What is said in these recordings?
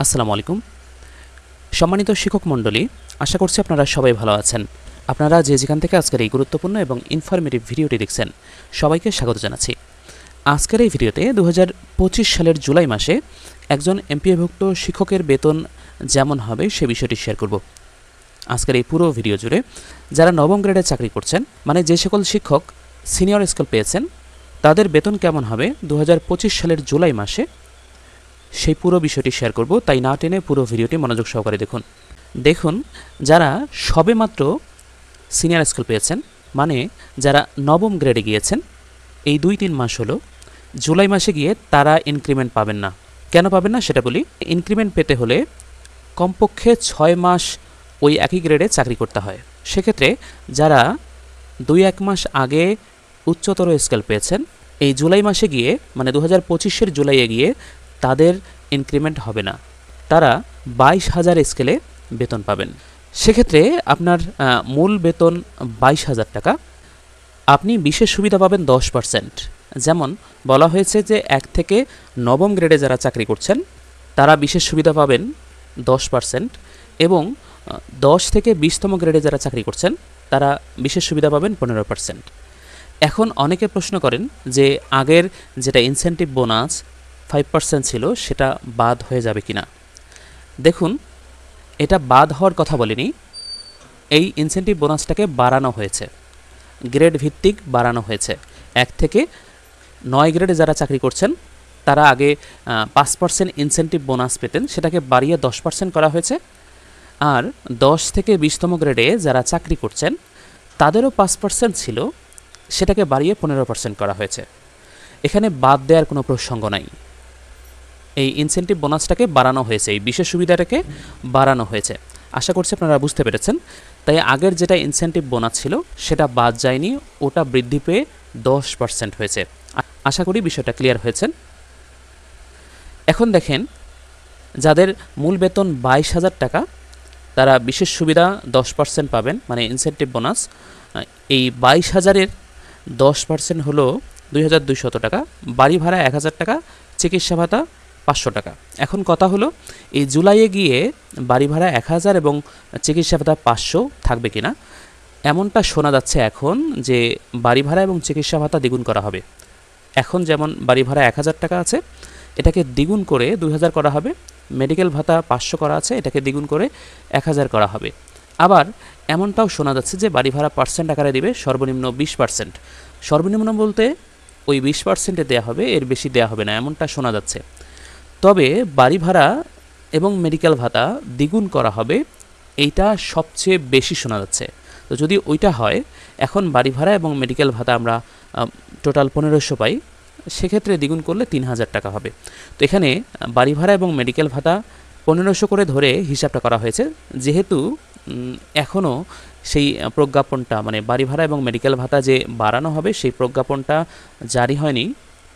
আসসালামু আলাইকুম। সম্মানিত শিক্ষক মণ্ডলী, আশা করছি আপনারা সবাই ভালো আছেন। আপনারা যে যেখান থেকে আজকের এই গুরুত্বপূর্ণ এবং ইনফরমেটিভ ভিডিওটি দেখছেন, সবাইকে স্বাগত জানাচ্ছি। আজকের এই ভিডিওতে 2025 সালের জুলাই মাসে একজন এমপিএভুক্ত শিক্ষকের বেতন যেমন হবে সে বিষয়টি শেয়ার করব। আজকের এই পুরো ভিডিও জুড়ে যারা নবম গ্রেডে চাকরি করছেন, মানে যে সকল শিক্ষক সিনিয়র স্কেল পেয়েছেন, তাদের বেতন কেমন হবে 2025 সালের জুলাই মাসে, সেই পুরো বিষয়টি শেয়ার করব। তাই না টেনে পুরো ভিডিওটি মনোযোগ সহকারে দেখুন। যারা সবেমাত্র সিনিয়র স্কুল পেয়েছেন, মানে যারা নবম গ্রেডে গিয়েছেন, এই 2-3 মাস হলো, জুলাই মাসে গিয়ে তারা ইনক্রিমেন্ট পাবেন না। কেন পাবেন না সেটা বলি। ইনক্রিমেন্ট পেতে হলে কমপক্ষে 6 মাস ওই একই গ্রেডে চাকরি করতে হয়। সেক্ষেত্রে যারা 2-1 মাস আগে উচ্চতর স্কেল পেয়েছেন, এই জুলাই মাসে গিয়ে, মানে 2025-এর জুলাইয়ে গিয়ে তাদের ইনক্রিমেন্ট হবে না। তারা 22,000 স্কেলে বেতন পাবেন। সেক্ষেত্রে আপনার মূল বেতন 22,000 টাকা। আপনি বিশেষ সুবিধা পাবেন 10%। যেমন বলা হয়েছে যে 1 থেকে নবম গ্রেডে যারা চাকরি করছেন তারা বিশেষ সুবিধা পাবেন 10%, এবং 10 থেকে 20তম গ্রেডে যারা চাকরি করছেন তারা বিশেষ সুবিধা পাবেন 15%। এখন অনেকে প্রশ্ন করেন যে আগের যেটা ইনসেন্টিভ বোনাস 5% ছিল সেটা বাদ হয়ে যাবে কিনা। দেখুন, এটা বাদ হওয়ার কথা বলিনি। এই ইনসেন্টিভ বোনাসটাকে বাড়ানো হয়েছে, গ্রেড ভিত্তিক বাড়ানো হয়েছে। 1 থেকে 9 গ্রেডে যারা চাকরি করছেন তারা আগে 5% ইনসেন্টিভ বোনাস পেতেন, সেটাকে বাড়িয়ে 10% করা হয়েছে। আর 10 থেকে 20তম গ্রেডে যারা চাকরি করছেন তাদেরও 5% ছিল, সেটাকে বাড়িয়ে 15% করা হয়েছে। এখানে বাদ দেওয়ার কোনো প্রসঙ্গ নাই। এই ইনসেন্টিভ বোনাসটাকে বাড়ানো হয়েছে, এই বিশেষ সুবিধাটাকে বাড়ানো হয়েছে। আশা করছি আপনারা বুঝতে পেরেছেন। তাই আগের যেটা ইনসেন্টিভ বোনাস ছিল সেটা বাদ যায়নি, ওটা বৃদ্ধি পেয়ে 10% হয়েছে। আশা করি বিষয়টা ক্লিয়ার হয়েছেন। এখন দেখেন, যাদের মূল বেতন 22,000 টাকা তারা বিশেষ সুবিধা 10% পাবেন, মানে ইনসেন্টিভ বোনাস। এই 22,000-এর 10% হলো 2,200 টাকা, বাড়ি ভাড়া 1,000 টাকা, চিকিৎসা ভাতা 500 টাকা। এখন কথা হলো, এই জুলাইয়ে গিয়ে বাড়ি ভাড়া 1,000 এবং চিকিৎসা ভাতা 500 থাকবে কিনা। এমনটা শোনা যাচ্ছে এখন যে বাড়ি ভাড়া এবং চিকিৎসা ভাতা দ্বিগুণ করা হবে। এখন যেমন বাড়ি ভাড়া 1,000 টাকা আছে, এটাকে দ্বিগুণ করে 2,000 করা হবে। মেডিকেল ভাতা 500 করা আছে, এটাকে দ্বিগুণ করে 1,000 করা হবে। আবার এমনটাও শোনা যাচ্ছে যে বাড়ি ভাড়া পার্সেন্ট আকারে দিবে, সর্বনিম্ন 20%। সর্বনিম্ন বলতে ওই 20%-এ দেওয়া হবে, এর বেশি দেওয়া হবে না, এমনটা শোনা যাচ্ছে। তবে বাড়ি ভাড়া এবং মেডিকেল ভাতা দ্বিগুণ করা হবে, এইটা সবচেয়ে বেশি শোনা যাচ্ছে। তো যদি ওইটা হয়, এখন বাড়ি ভাড়া এবং মেডিকেল ভাতা আমরা টোটাল 1,500 পাই, সেক্ষেত্রে দ্বিগুণ করলে 3,000 টাকা হবে। তো এখানে বাড়ি ভাড়া এবং মেডিকেল ভাতা 1,500 করে ধরে হিসাবটা করা হয়েছে, যেহেতু এখনও সেই প্রজ্ঞাপনটা, মানে বাড়ি ভাড়া এবং মেডিকেল ভাতা যে বাড়ানো হবে সেই প্রজ্ঞাপনটা জারি হয়নি,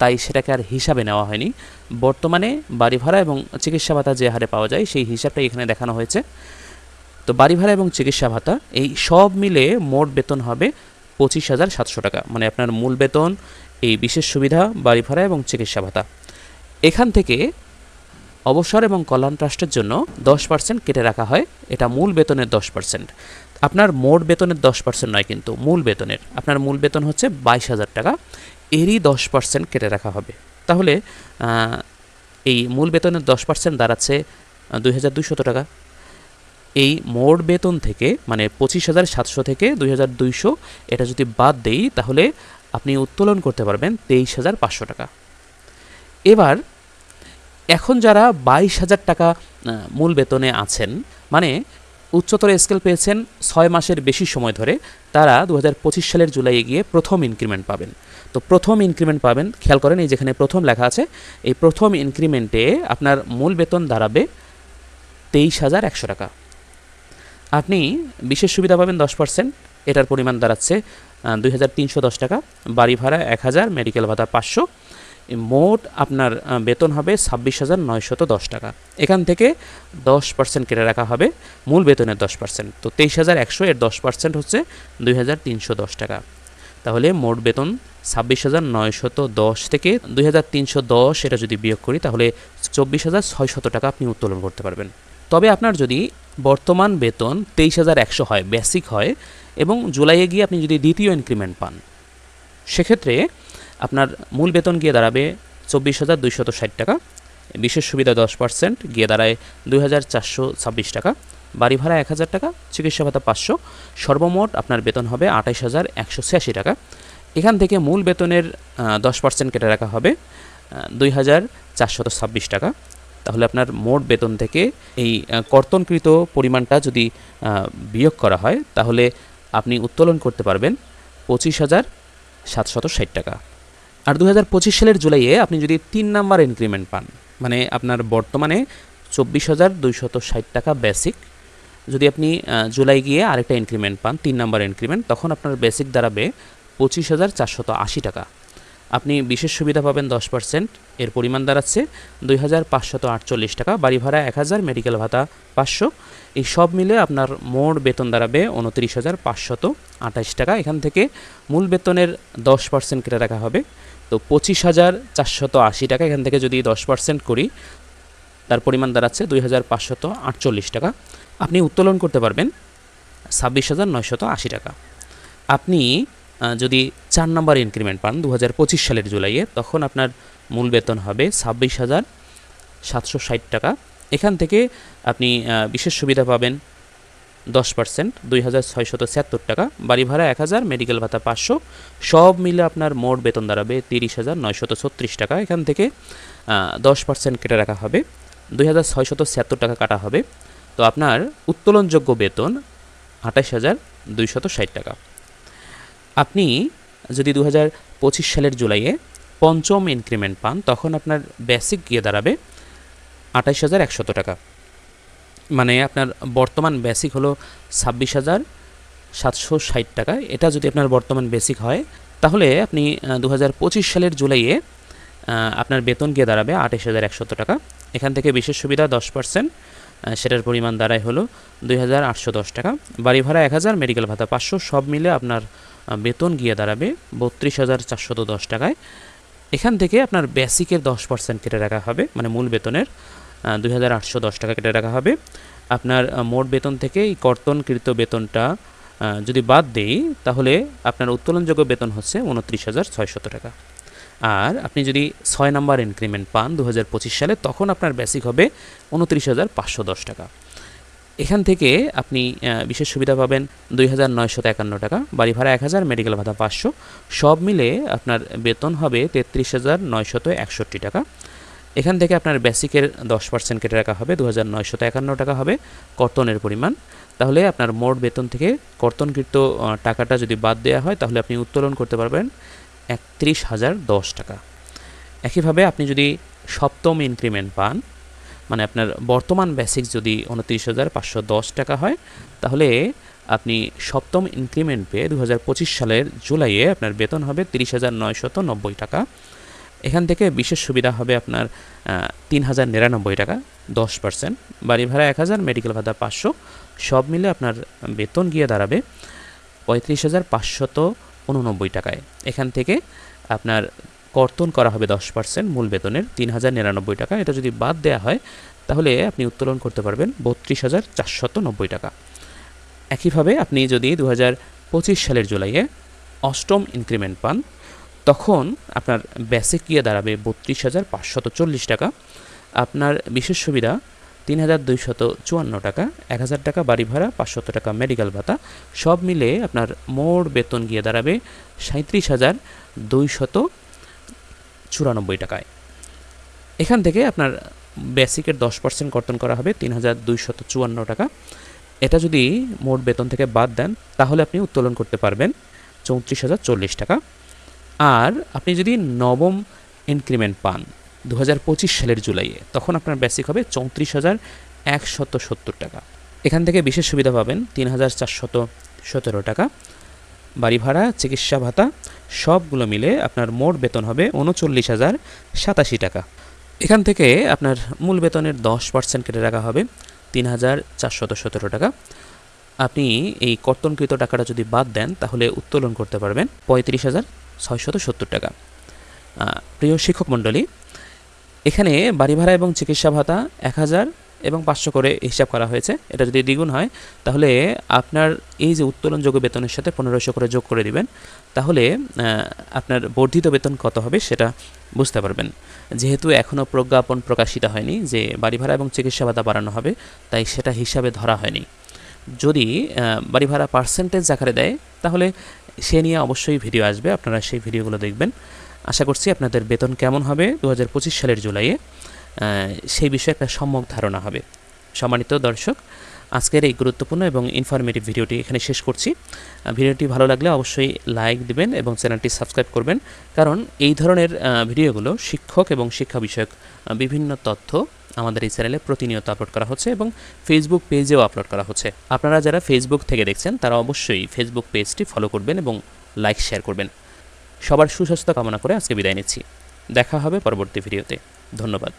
তাই সেটাকে আর হিসাবে নেওয়া হয়নি। বর্তমানে বাড়ি ভাড়া এবং চিকিৎসা ভাতা যে হারে পাওয়া যায় সেই হিসাবটাই এখানে দেখানো হয়েছে। তো বাড়ি ভাড়া এবং চিকিৎসা ভাতা এই সব মিলে মোট বেতন হবে 25,700 টাকা, মানে আপনার মূল বেতন, এই বিশেষ সুবিধা, বাড়ি ভাড়া এবং চিকিৎসা ভাতা। এখান থেকে অবসর এবং কল্যাণ ট্রাস্টের জন্য 10% কেটে রাখা হয়, এটা মূল বেতনের 10%। আপনার মোট বেতনের 10% নয়, কিন্তু মূল বেতনের। আপনার মূল বেতন হচ্ছে 22,000 টাকা, এরই 10% কেটে রাখা হবে। তাহলে এই মূল বেতনের 10% দাঁড়াচ্ছে 2,200 টাকা। এই মোট বেতন থেকে, মানে 25,700 থেকে 2,200 এটা যদি বাদ দেই, তাহলে আপনি উত্তোলন করতে পারবেন 23,500 টাকা। এবার এখন যারা 22,000 টাকা মূল বেতনে আছেন, মানে উচ্চতর স্কেল পেয়েছেন 6 মাসের বেশি সময় ধরে, তারা 2025 সালের জুলাইয়ে গিয়ে প্রথম ইনক্রিমেন্ট পাবেন। তো প্রথম ইনক্রিমেন্ট পাবেন, খেয়াল করেন এই যেখানে প্রথম লেখা আছে, এই প্রথম ইনক্রিমেন্টে আপনার মূল বেতন দাঁড়াবে 23,100 টাকা। আপনি বিশেষ সুবিধা পাবেন 10%, এটার পরিমাণ দাঁড়াচ্ছে 2,310 টাকা, বাড়ি ভাড়া 1,000, মেডিকেল ভাতা 500, মোট আপনার বেতন হবে 26,910 টাকা। এখান থেকে 10% কেটে রাখা হবে মূল বেতনের 10%। তো 23,100 এর 10% হচ্ছে 2,310 টাকা। তাহলে মোট বেতন 26,910 থেকে 2,310 এটা যদি বিয়োগ করি তাহলে 24,600 টাকা আপনি উত্তোলন করতে পারবেন। তবে আপনার যদি বর্তমান বেতন 23,100 হয়, বেসিক হয়, এবং জুলাইয়ে গিয়ে আপনি যদি দ্বিতীয় ইনক্রিমেন্ট পান, সেক্ষেত্রে আপনার মূল বেতন গিয়ে দাঁড়াবে 24,260 টাকা, বিশেষ সুবিধা 10% গিয়ে দাঁড়ায় 2,426 টাকা, বাড়ি ভাড়া 1,000 টাকা, চিকিৎসা ভাতা 500, সর্বমোট আপনার বেতন হবে 28,186 টাকা। এখান থেকে মূল বেতনের 10% কেটে রাখা হবে 2,426 টাকা। তাহলে আপনার মোট বেতন থেকে এই কর্তনকৃত পরিমাণটা যদি বিয়োগ করা হয় তাহলে আপনি উত্তোলন করতে পারবেন 25,760 টাকা। আর 2025 সালের জুলাইয়ে আপনি যদি 3 নাম্বার ইনক্রিমেন্ট পান, মানে আপনার বর্তমানে 24,260 টাকা বেসিক, যদি আপনি জুলাই গিয়ে আরেকটা ইনক্রিমেন্ট পান 3 নাম্বার ইনক্রিমেন্ট, তখন আপনার বেসিক দাঁড়াবে 25,480 টাকা। আপনি বিশেষ সুবিধা পাবেন 10%, এর পরিমাণ দাঁড়াচ্ছে 2,548 টাকা, বাড়ি ভাড়া 1,000, মেডিকেল ভাতা 500, এই সব মিলে আপনার মোট বেতন দাঁড়াবে 29,528 টাকা। এখান থেকে মূল বেতনের 10% কেটে রাখা হবে, তো 25,480 টাকা। এখান থেকে যদি 10% করি তার পরিমাণ দাঁড়াচ্ছে 2,548 টাকা। আপনি উত্তোলন করতে পারবেন 26,980 টাকা। আপনি যদি 4 নাম্বার ইনক্রিমেন্ট পান 2025 সালের জুলাইয়ে, তখন আপনার মূল বেতন হবে 26,760 টাকা। এখান থেকে আপনি বিশেষ সুবিধা পাবেন 10%, 2,676 টাকা, বাড়ি ভাড়া 1,000, মেডিকেল ভাতা 500, সব মিলে আপনার মোট বেতন দাঁড়াবে 30,936 টাকা। এখান থেকে 10% কেটে রাখা হবে, 2,676 টাকা কাটা হবে, তো আপনার উত্তোলনযোগ্য বেতন 28,260 টাকা। আপনি যদি 2025 সালের জুলাইয়ে 5ম ইনক্রিমেন্ট পান, তখন আপনার বেসিক গিয়ে দাঁড়াবে 28,100 টাকা। মানে আপনার বর্তমান বেসিক হলো 26,760 টাকা। এটা যদি আপনার বর্তমান বেসিক হয় তাহলে আপনি 2025 সালের জুলাইয়ে আপনার বেতন গিয়ে দাঁড়াবে 28,100 টাকা। এখান থেকে বিশেষ সুবিধা 10%, সেটার পরিমাণ দাঁড়ায় হলো 2,810 টাকা, বাড়ি ভাড়া 1,000, মেডিকেল ভাতা 500, সব মিলে আপনার বেতন গিয়ে দাঁড়াবে 32,410 টাকায়। এখান থেকে আপনার বেসিকের 10% কেটে রাখা হবে, মানে মূল বেতনের 2,810 টাকা কেটে রাখা হবে। আপনার মোট বেতন থেকে এই কর্তনকৃত বেতনটা যদি বাদ দেই তাহলে আপনার উত্তোলনযোগ্য বেতন হচ্ছে 29,600 টাকা। আর আপনি যদি 6 নাম্বার ইনক্রিমেন্ট পান 2025 সালে, তখন আপনার বেসিক হবে 29,510 টাকা। এখান থেকে আপনি বিশেষ সুবিধা পাবেন 2,951 টাকা, বাড়ি ভাড়া 1,000, মেডিকেল ভাতা 500, সব মিলে আপনার বেতন হবে 33,961 টাকা। এখান থেকে আপনার বেসিকের 10% কেটে রাখা হবে, 2,951 টাকা হবে কর্তনের পরিমাণ। তাহলে আপনার মোট বেতন থেকে কর্তনকৃত টাকাটা যদি বাদ দেওয়া হয় তাহলে আপনি উত্তোলন করতে পারবেন 31,010 টাকা। একইভাবে আপনি যদি 7ম ইনক্রিমেন্ট পান, মানে আপনার বর্তমান বেসিক যদি 29,510 টাকা হয়, তাহলে আপনি 7ম ইনক্রিমেন্ট পেয়ে 2025 সালের জুলাইয়ে আপনার বেতন হবে 30,990 টাকা। এখান থেকে বিশেষ সুবিধা হবে আপনার 3,099 টাকা, 10%, বাড়ি ভাড়া 1,000, মেডিকেল ভাতা 500, সব মিলে আপনার বেতন গিয়ে দাঁড়াবে 35,589 টাকায়। এখান থেকে আপনার কর্তন করা হবে 10% মূল বেতনের 3,099 টাকা। এটা যদি বাদ দেওয়া হয় তাহলে আপনি উত্তোলন করতে পারবেন 32,490 টাকা। একইভাবে আপনি যদি 2025 সালের জুলাইয়ে 8ম ইনক্রিমেন্ট পান, তখন আপনার বেসিক গিয়ে দাঁড়াবে 32,540 টাকা। আপনার বিশেষ সুবিধা 3,254 টাকা, 1,000 টাকা বাড়ি ভাড়া, 500 টাকা মেডিকেল ভাতা, সব মিলে আপনার মোট বেতন গিয়ে দাঁড়াবে 37,294 টাকায়। এখান থেকে আপনার বেসিকের 10% কর্তন করা হবে 3,254 টাকা। এটা যদি মোট বেতন থেকে বাদ দেন তাহলে আপনি উত্তোলন করতে পারবেন 34,040 টাকা। আর আপনি যদি 9ম ইনক্রিমেন্ট পান 2025 সালের জুলাইয়ে, তখন আপনার বেসিক হবে 34,170 টাকা। এখান থেকে বিশেষ সুবিধা পাবেন 3,417 টাকা, বাড়ি ভাড়া, চিকিৎসা ভাতা, সবগুলো মিলে আপনার মোট বেতন হবে 39,087 টাকা। এখান থেকে আপনার মূল বেতনের 10% কেটে রাখা হবে 3,417 টাকা। আপনি এই কর্তনকৃত টাকাটা যদি বাদ দেন তাহলে উত্তোলন করতে পারবেন ৩৫,৬৭০ টাকা। প্রিয় শিক্ষক মণ্ডলী, এখানে বাড়ি ভাড়া এবং চিকিৎসা ভাতা ১,০০০ এবং ৫০০ করে হিসাব করা হয়েছে। এটা যদি দ্বিগুণ হয় তাহলে আপনার এই যে উত্তোলনযোগ্য বেতনের সাথে ১৫০০ করে যোগ করে দিবেন, তাহলে আপনার বর্ধিত বেতন কত হবে সেটা বুঝতে পারবেন। যেহেতু এখনও প্রজ্ঞাপন প্রকাশিত হয়নি যে বাড়ি ভাড়া এবং চিকিৎসা ভাতা বাড়ানো হবে, তাই সেটা হিসাবে ধরা হয়নি। যদি বাড়ি ভাড়া পার্সেন্টেজ আকারে দেয় তাহলে সে নিয়ে অবশ্যই ভিডিও আসবে, আপনারা সেই ভিডিওগুলো দেখবেন। আশা করছি আপনাদের বেতন কেমন হবে ২০২৫ সালের জুলাইয়ে সেই বিষয়ে একটা সম্যক ধারণা হবে। সম্মানিত দর্শক, আজকের এই গুরুত্বপূর্ণ এবং ইনফরমেটিভ ভিডিওটি এখানে শেষ করছি। ভিডিওটি ভালো লাগলে অবশ্যই লাইক দিবেন এবং চ্যানেলটি সাবস্ক্রাইব করবেন, কারণ এই ধরনের ভিডিওগুলো শিক্ষক এবং শিক্ষা বিষয়ক বিভিন্ন তথ্য আমাদের এই চ্যানেলে প্রতিনিয়ত আপলোড করা হচ্ছে এবং ফেসবুক পেজেও আপলোড করা হচ্ছে। আপনারা যারা ফেসবুক থেকে দেখছেন তারা অবশ্যই ফেসবুক পেজটি ফলো করবেন এবং লাইক শেয়ার করবেন। সবার সুস্বাস্থ্য কামনা করে আজকে বিদায় নিচ্ছি। দেখা হবে পরবর্তী ভিডিওতে। ধন্যবাদ।